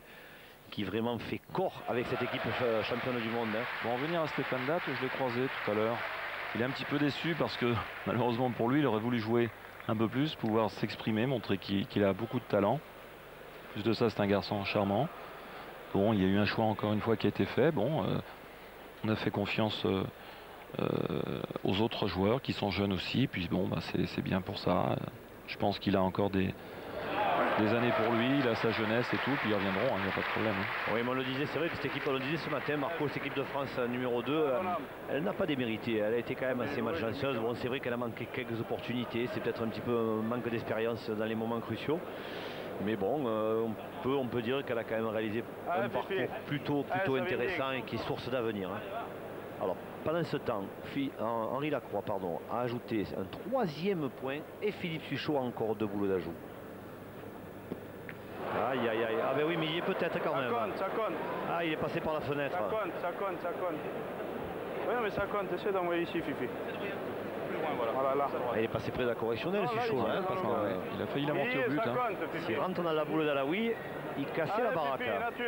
qui vraiment fait corps avec cette équipe championne du monde. Hein. Bon, en venir à Stéphane Datt, je l'ai croisé tout à l'heure. Il est un petit peu déçu parce que malheureusement pour lui, il aurait voulu jouer un peu plus, pouvoir s'exprimer, montrer qu'il a beaucoup de talent. Plus de ça, c'est un garçon charmant. Bon, il y a eu un choix encore une fois qui a été fait. Bon, on a fait confiance aux autres joueurs qui sont jeunes aussi. Puis bon, bah, c'est bien pour ça. Je pense qu'il a encore des années pour lui, il a sa jeunesse et tout, puis ils reviendront, il n'y a pas de problème. Hein. Oui, mais on le disait, c'est vrai que cette équipe, on le disait ce matin, Marco, cette équipe de France numéro 2, elle n'a pas démérité, elle a été quand même assez malchanceuse. Bon, c'est vrai qu'elle a manqué quelques opportunités, c'est peut-être un petit peu un manque d'expérience dans les moments cruciaux. Mais bon, on peut dire qu'elle a quand même réalisé un parcours plutôt intéressant et qui est source d'avenir. Hein. Alors, pendant ce temps, Henri Lacroix a ajouté un 3e point et Philippe Suchot a encore 2 boules d'ajout. Aïe aïe aïe, ah ben oui mais il y est peut-être quand même. Ça compte. Ah il est passé par la fenêtre. Ça compte. Oui mais ça compte, essaie d'envoyer ici Fifi. Plus loin voilà. Là. Ah, il est passé près de la correctionnelle Suchot. Hein, parce il a failli la monter au but. Hein. S'il rentre dans la boule d'Alaoui, il cassait la baraque. Fifi,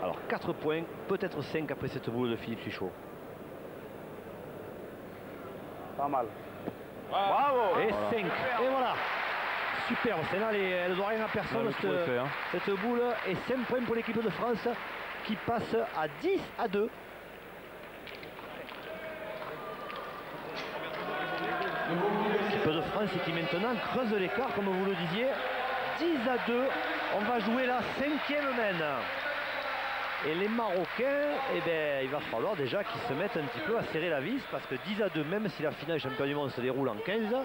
alors 4 points, peut-être 5 après cette boule de Philippe Suchot. Pas mal. Bravo. Et 5. Et voilà. Superbe, celle-là, elle ne doit rien à personne, cette boule. Et 5 points pour l'équipe de France qui passe à 10 à 2. L'équipe de France qui maintenant creuse l'écart, comme vous le disiez. 10 à 2, on va jouer la 5e mène. Et les Marocains, eh bien, il va falloir déjà qu'ils se mettent un petit peu à serrer la vis, parce que 10 à 2, même si la finale champion du monde se déroule en 15,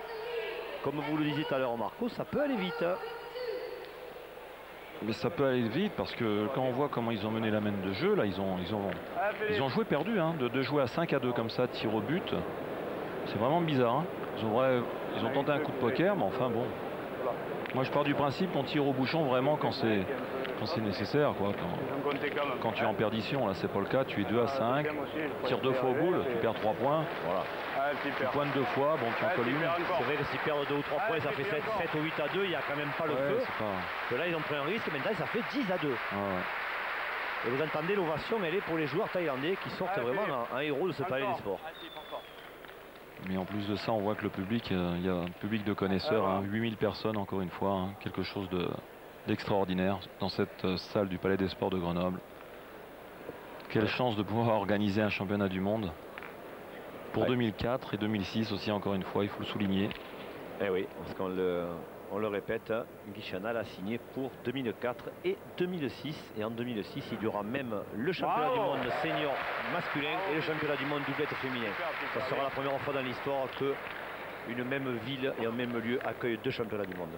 comme vous le disiez tout à l'heure Marco, ça peut aller vite. Mais ça peut aller vite parce que quand on voit comment ils ont mené la main de jeu, là ils ont joué perdu, hein, de jouer à 5 à 2 comme ça, tir au but. C'est vraiment bizarre. Hein. Ils ont tenté un coup de poker, mais enfin bon. Moi je pars du principe qu'on tire au bouchon vraiment quand c'est nécessaire. Quoi. Quand tu es en perdition, là c'est pas le cas, tu es 2 à 5, tire 2 fois au boule, tu perds 3 points. Voilà. Tu pointes 2 fois, bon tu en colles une. C'est vrai que s'ils perdent 2 ou 3 points, ça fait 7 ou 8 à 2, il n'y a quand même pas le feu. Que là ils ont pris un risque, maintenant ça fait 10 à 2. Et vous entendez l'ovation, elle est pour les joueurs thaïlandais qui sortent vraiment un héros de ce palais des sports. Mais en plus de ça, on voit que le public, il y a un public de connaisseurs, hein, 8000 personnes encore une fois, hein, quelque chose d'extraordinaire dans cette salle du Palais des Sports de Grenoble. Quelle chance de pouvoir organiser un championnat du monde pour 2004 et 2006 aussi, encore une fois, il faut le souligner. Eh oui, parce qu'on on le répète, Guy Chanal a signé pour 2004 et 2006. Et en 2006, il y aura même le championnat du monde senior masculin et le championnat du monde doublette féminin. Ça sera la première fois dans l'histoire que une même ville et un même lieu accueillent 2 championnats du monde.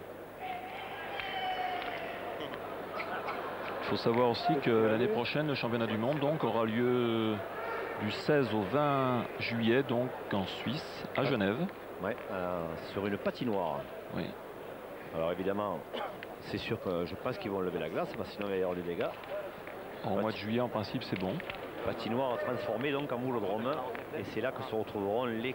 Il faut savoir aussi que l'année prochaine, le championnat du monde donc, aura lieu du 16 au 20 juillet, donc en Suisse, à Genève. Ouais, sur une patinoire. Oui. Alors évidemment, c'est sûr que je pense qu'ils vont lever la glace, parce que sinon il va y avoir des dégâts. Au mois de juillet, en principe, c'est bon. Patinoire transformée donc en boulodrome. Et c'est là que se retrouveront les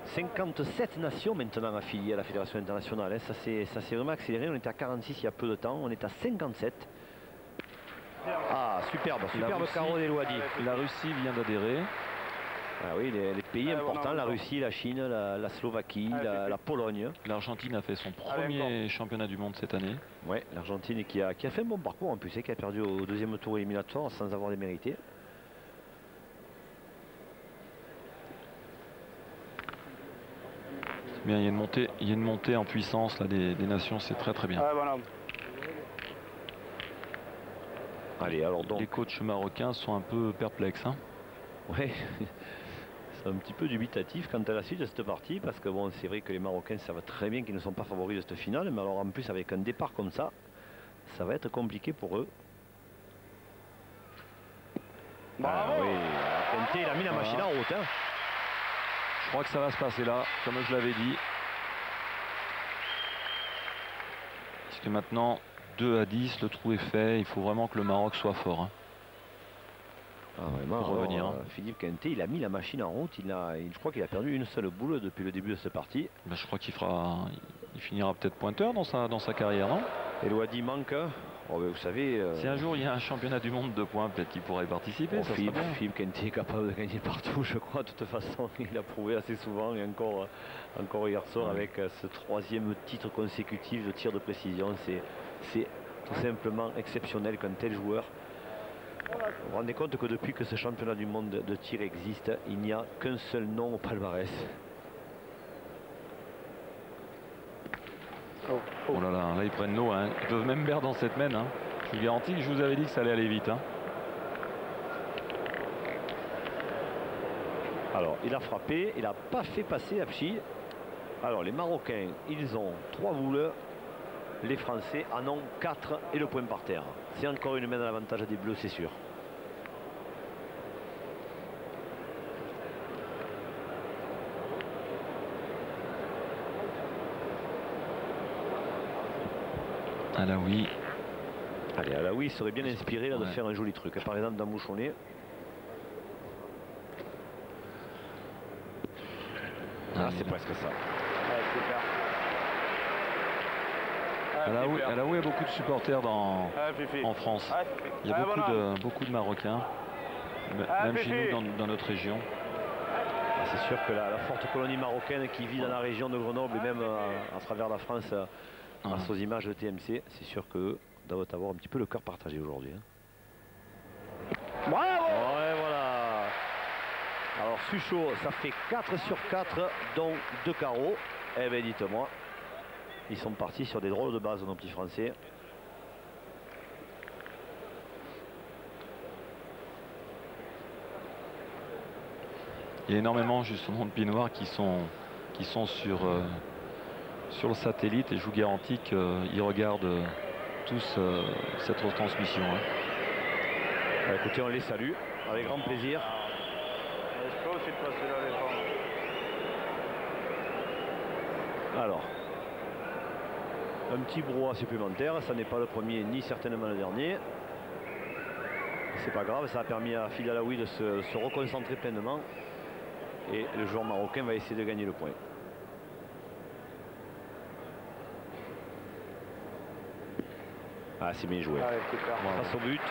57 nations maintenant affiliées à la Fédération internationale. Hein. Ça s'est vraiment accéléré. On était à 46 il y a peu de temps. On est à 57. Ah, superbe carreau d'Elwadi. La Russie vient d'adhérer. Ah oui, les pays importants, la Russie, la Chine, la Slovaquie, la Pologne. L'Argentine a fait son premier championnat du monde cette année. Oui, l'Argentine qui a fait un bon parcours en plus, et qui a perdu au 2e tour éliminatoire sans avoir les mérités. Bien, il y a une montée en puissance là, des nations, c'est très bien. Allez, alors donc... Les coachs marocains sont un peu perplexes. Hein. Oui, c'est un petit peu dubitatif quant à la suite de cette partie, parce que bon, c'est vrai que les Marocains savent très bien qu'ils ne sont pas favoris de cette finale, mais alors en plus avec un départ comme ça, ça va être compliqué pour eux. Ah oui, Kenté, il a mis la machine en route. Hein. Je crois que ça va se passer là, comme je l'avais dit. Parce que maintenant, 2 à 10, le trou est fait. Il faut vraiment que le Maroc soit fort. Hein. Ah, vraiment, pour revenir. Philippe Kenté, il a mis la machine en route. Je crois qu'il a perdu une seule boule depuis le début de cette partie. Ben, je crois qu'il finira peut-être pointeur dans sa carrière, non? Elwadi manque. Oh, ben, vous savez... Si un jour il y a un championnat du monde de points, peut-être qu'il pourrait participer. Bon, Philippe Kenté est capable de gagner partout, je crois. De toute façon, il a prouvé assez souvent, et encore hier soir, avec ce 3e titre consécutif de tir de précision. C'est tout simplement exceptionnel qu'un tel joueur... Vous vous rendez compte que depuis que ce championnat du monde de tir existe, il n'y a qu'un seul nom au palmarès. Oh là là, là ils prennent l'eau, hein. Ils peuvent même perdre dans cette mène. Hein. Je vous garantis que je vous avais dit que ça allait aller vite. Hein. Alors, il a frappé, il n'a pas fait passer Apchi. Alors, les Marocains, ils ont 3 boules. Les Français en ont 4 et le point par terre. C'est encore une main à l'avantage des Bleus, c'est sûr. Alaoui. Allez, Alaoui, il serait bien inspiré là, de faire un joli truc. Par exemple, d'embouchonner. Ah, c'est presque ça. Alaoui a beaucoup de supporters en France. Il y a beaucoup de Marocains, même chez nous dans notre région. C'est sûr que la forte colonie marocaine qui vit dans la région de Grenoble et même à travers la France, grâce aux images de TMC, c'est sûr qu'eux doivent avoir un petit peu le cœur partagé aujourd'hui. Hein. Bravo! Ouais, voilà. Alors Suchot, ça fait 4 sur 4, dont 2 carreaux. Eh bien, dites-moi. Ils sont partis sur des drôles de base, nos petits Français. Il y a énormément justement de pinoirs qui sont sur le satellite, et je vous garantis qu'ils regardent tous cette retransmission. Hein. Bah, écoutez, on les salue avec grand plaisir. Je peux aussi passer là les femmes. Alors. Un petit brouhaha supplémentaire, ça n'est pas le premier ni certainement le dernier. C'est pas grave, ça a permis à Phil Alaoui de se reconcentrer pleinement. Et le joueur marocain va essayer de gagner le point. Ah, c'est bien joué. Allez, super. Face au but,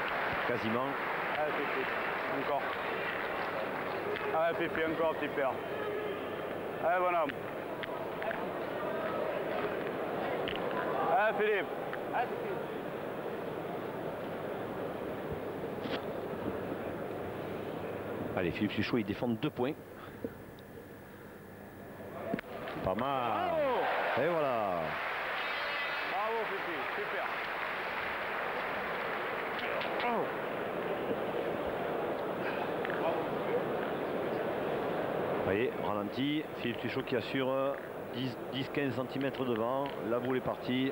quasiment. Allez, Fifi, encore. Allez, Fifi, encore, petit père. Allez, bonhomme. Allez, Philippe. Allez, Philippe. Allez, Philippe Suchot, il défend 2 points. Pas mal. Et voilà. voyez, ralenti, Philippe Tuchot qui assure 10-15 cm devant, la boule est partie.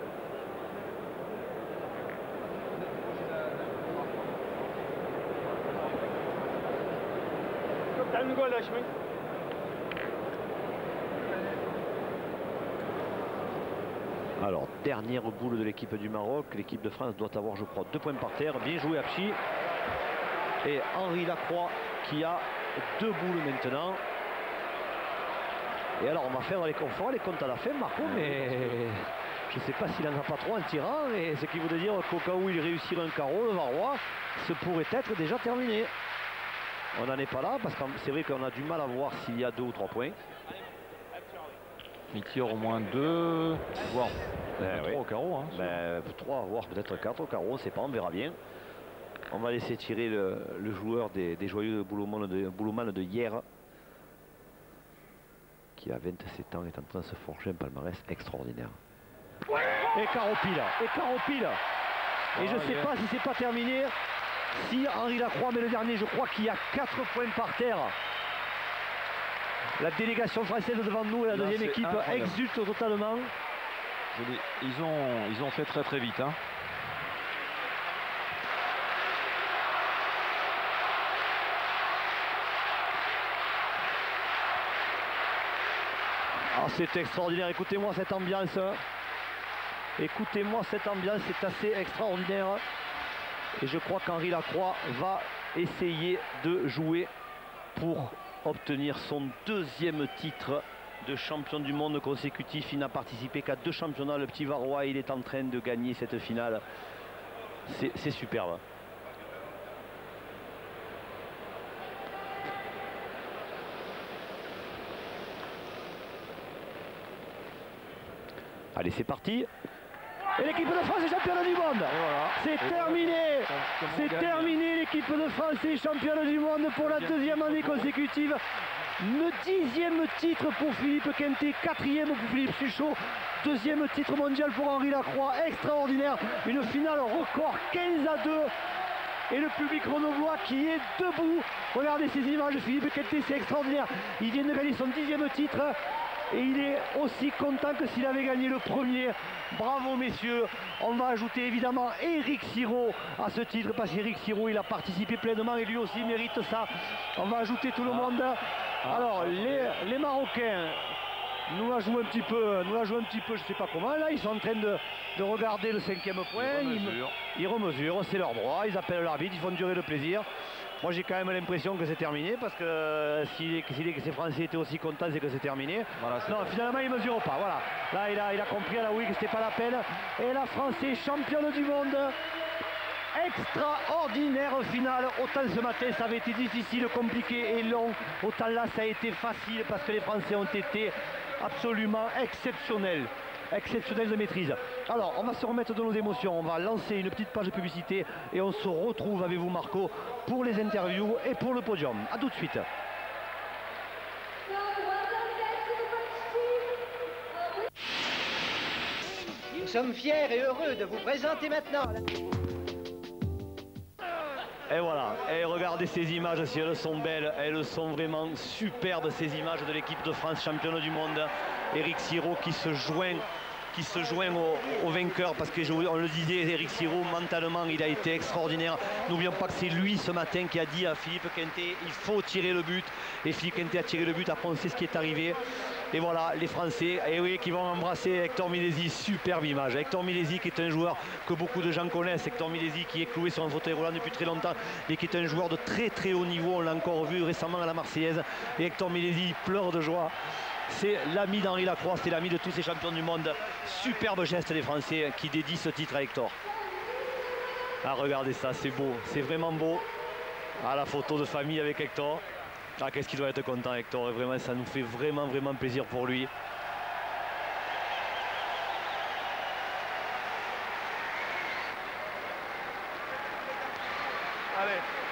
Alors, dernière boule de l'équipe du Maroc. L'équipe de France doit avoir, je crois, 2 points par terre. Bien joué Apchi. Et Henri Lacroix qui a 2 boules maintenant. Et alors, on va faire les conforts, les comptes à la fin, Marco, mais je ne sais pas s'il n'en a pas trop en tirant. Et ce qui voudrait dire qu'au cas où il réussirait un carreau, le Varrois, ce pourrait être déjà terminé. On n'en est pas là, parce que c'est vrai qu'on a du mal à voir s'il y a 2 ou 3 points. Il tire au moins 2, voire 3 au carreau. Hein, 3, voire peut-être 4 au carreau, on ne sait pas, on verra bien. On va laisser tirer le joueur des joyeux Boulouman de hier, qui à 27 ans est en train de se forger un palmarès extraordinaire. Et carreau pile. Et je ne sais pas si c'est pas terminé. Si Henri Lacroix met le dernier, je crois qu'il y a 4 points par terre. La délégation française devant nous et la deuxième équipe exulte totalement. Ils ont fait très vite. Hein. Ah, c'est extraordinaire, écoutez-moi cette ambiance. Écoutez-moi cette ambiance, c'est assez extraordinaire. Et je crois qu'Henri Lacroix va essayer de jouer pour obtenir son 2e titre de champion du monde consécutif. Il n'a participé qu'à 2 championnats, le petit Varrois. Il est en train de gagner cette finale. C'est superbe. Allez, c'est parti. Et l'équipe de France est championne du monde. Voilà. C'est terminé. C'est terminé. L'équipe de France est championne du monde pour la 2e année consécutive. Le 10e titre pour Philippe Quintet, 4e pour Philippe Tuchot, 2e titre mondial pour Henri Lacroix. Extraordinaire. Une finale record 15-2. Et le public renauvois qui est debout. Regardez ces images. Philippe Quintet, c'est extraordinaire. Il vient de gagner son 10e titre. Et il est aussi content que s'il avait gagné le premier. Bravo messieurs. On va ajouter évidemment Éric Sirot à ce titre, parce qu'Éric Sirot il a participé pleinement et lui aussi mérite ça. On va ajouter tout le monde. Alors les Marocains nous la jouent un petit peu, je ne sais pas comment. Là ils sont en train de regarder le 5e point. Ils remesurent, c'est leur droit. Ils appellent l'arbitre, ils font durer le plaisir. Moi j'ai quand même l'impression que c'est terminé, parce que si ces Français étaient aussi contents, c'est que c'est terminé. Voilà, non, finalement ils ne mesurent pas. Voilà. Là il a compris à la oui que c'était pas la peine. Et la France est championne du monde. Extraordinaire finale. Autant ce matin ça avait été difficile, compliqué et long. Autant là ça a été facile, parce que les Français ont été absolument exceptionnels. Exceptionnel de maîtrise. Alors on va se remettre de nos émotions, on va lancer une petite page de publicité et on se retrouve avec vous Marco pour les interviews et pour le podium. A tout de suite. Nous sommes fiers et heureux de vous présenter maintenant. Et voilà, et regardez ces images, si elles sont belles, elles sont vraiment superbes, ces images de l'équipe de France championne du monde. Éric Sirot qui se joint au vainqueur, parce que on le disait, Éric Sirot mentalement il a été extraordinaire. N'oublions pas que c'est lui ce matin qui a dit à Philippe Quintet il faut tirer le but, et Philippe Quintet a tiré le but. Après on sait ce qui est arrivé. Et voilà les Français, et oui, qui vont embrasser Hector Millesi. Superbe image. Hector Millesi qui est un joueur que beaucoup de gens connaissent. Hector Millesi qui est cloué sur un fauteuil roulant depuis très longtemps et qui est un joueur de très haut niveau. On l'a encore vu récemment à la Marseillaise. Et Hector Millesi pleure de joie. C'est l'ami d'Henri Lacroix, c'est l'ami de tous ces champions du monde. Superbe geste des Français qui dédient ce titre à Hector. Ah, regardez ça, c'est beau, c'est vraiment beau. Ah, la photo de famille avec Hector. Ah, qu'est-ce qu'il doit être content Hector, et vraiment ça nous fait vraiment plaisir pour lui. Allez.